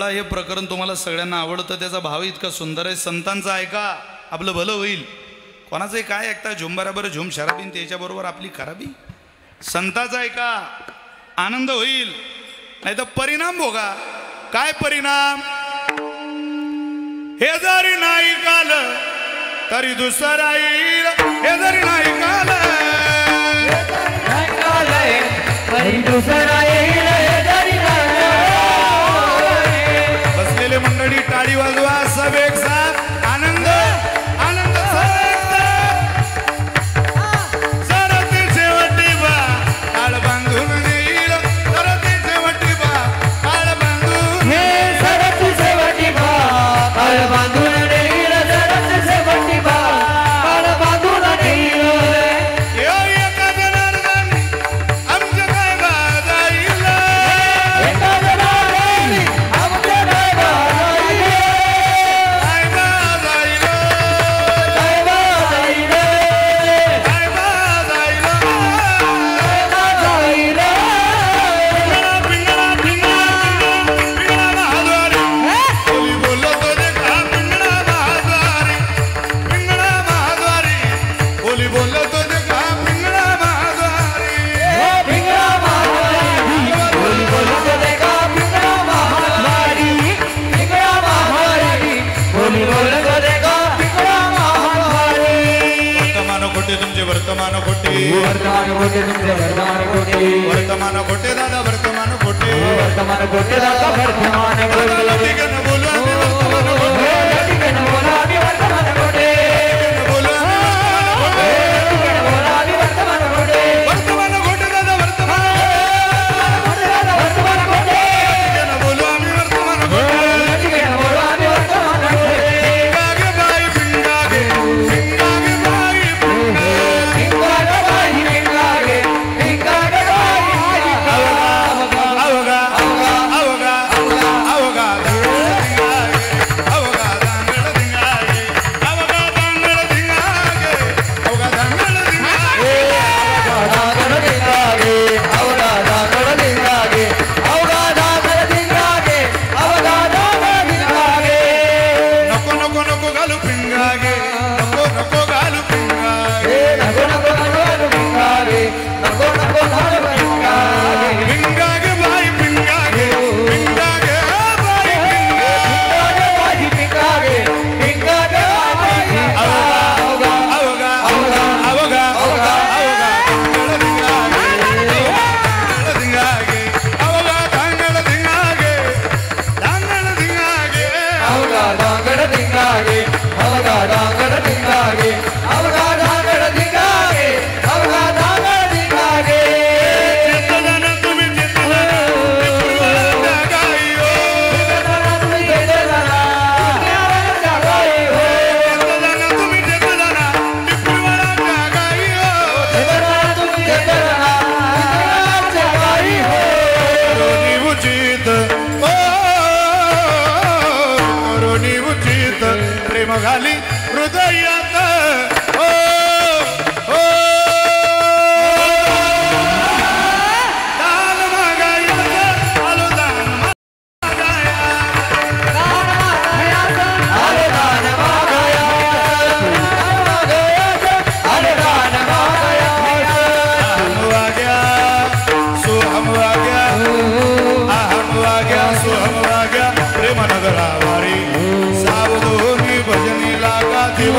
हे प्रकरण तुम्हाला सगळ्यांना आवडतं, त्याचा भाव इतका सुंदर आहे. संतांचा ऐका आपलं भलं होईल. कोणाचंही काय ऐकता झुंबाराबर झुम शराबीन त्याच्याबरोबर आपली खराबी. संतांचा ऐका आनंद होईल, नाही तर परिणाम भोगा. काय परिणाम? हे जरी नाही काल तरी दुसरा येईल. हे जरी नाही काल तरी दुसरा येईल. बसलेले मंडळी टाळी वाजवा. सब एक साथ आनंद आनंद. सरते शेवटी बा काळ बांधून देईल. सरते शेवटी बा काळ बांधून. हे सरते शेवटी बा काळ बांधून देईल. सरते शेवटी बा काळ बांधून देईल. एका जनार्दन आमच्या काय बाजाईल. एका जनार्दन आमच्या काय बाजाईल. काय बाजाईल. काय बाजाईल. काय बाजाईल. काय बाजाईल. पिंगळा पिंगळा पिंगळा महाद्वारी बोली बोललो तो देखा. पिंगळा महाद्वारी पिंगळा महाद्वारी बोली बोललो तो देखा. पिंगळा महाद्वारी पिंगळा महाद्वारी बोली बोललो तो देखा. पिंगळा महाद्वारी पिंगळा महाद्वारी बोली बोललो तो देखा. पिंगळा महाद्वारी. वर्तमान खोटे तुमचे वर्तमान खोटे. वर्तमान खोटे तुमचे वर्तमान खोटे. वर्तमान खोटे दादा वर्तमान खोटे. वर्तमान खोटे दादा वर्तमान खोटे. लटिकन बोलू आम्ही वर्तमान खोटे. लटिकन बोलू आम्ही वर्तमान खोटे. बोलू लटिकन बोलू आम्ही वर्तमान खोटे. वर्तमान खोटे दादा वर्तमान खोटे. दादा वर्तमान खोटे. लटिकन बोलू आम्ही वर्तमान खोटे. लटिकन बोलू आम्ही वर्तमान खोटे. पिंगागे बाई पिंगागे पिंगागे बाई पिंगागे पिंगागे बाई पिंगागे पिंगागे बाई. अवगा अवगा अवगा अवगा अवगा दांगड धिंगागे. अवगा दांगड धिंगागे. अवगा दांगड धिंगागे. दांगड धिंगागे. अवगा दांगड धिंगागे. अवगा दांगड धिंगागे. अवगा दांगड धिंगागे. नको नको नको घालू पिंगागे. नको नको घालू पिंगागे. नको नको घालू पिंगागे. नको नको घालू पिंगागे. पिंगागे बाई पिंगागे. पिंगागे बाई पिंगागे. पिंगागे पिंगागे बाई. अवगा अवगा अवगा अवगा अवगा दांगड धिंगागे. अवगा दांगड धिंगागे. दांगड धिंगागे. अवगा दांगड धिंगागे. अवगा दांगड धिंगागे. अवगा दांगड धिंगागे. अवगा दांगड धिंगागे. चेतन तुम्ही चेतन जागाई हो. चेतन तुम्ही चेतन जागाई हो. चेतन तुम्ही चेतन पिपळवळा जागाई हो. चेतन तुम्ही चेतन जागाई हो. करोनी उचित ओ करोनी उचित प्रेम घाली हृदयात. ओ ओ दान मागायला आलो. दान मागाया. दान मागाया. आलो दान मागाया. आलो दान मागाया. हम आ गया सुहम आ गया. हम आ गया सुहम आ गया. प्रेम नगरावारी सावधोनी भजनी लागा देव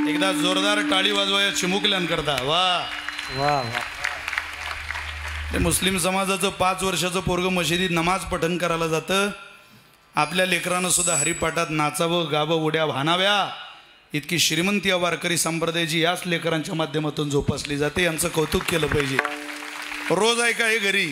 एकदा जोरदार टाळी वाजवाया चिमुकल्यान करता. वा वा वा. ते मुस्लिम समाजाचं 5 वर्षाचं पोरगं मशिदीत नमाज पठण करायला जातं. आपल्या लेकरानं सुद्धा हरिपाठात नाचावं गावं उड्या भानाव्या इतकी श्रीमंती या वारकरी संप्रदायाची याच लेकरांच्या माध्यमातून जोपासली जाते. यांचं कौतुक केलं पाहिजे. रोज ऐका हे घरी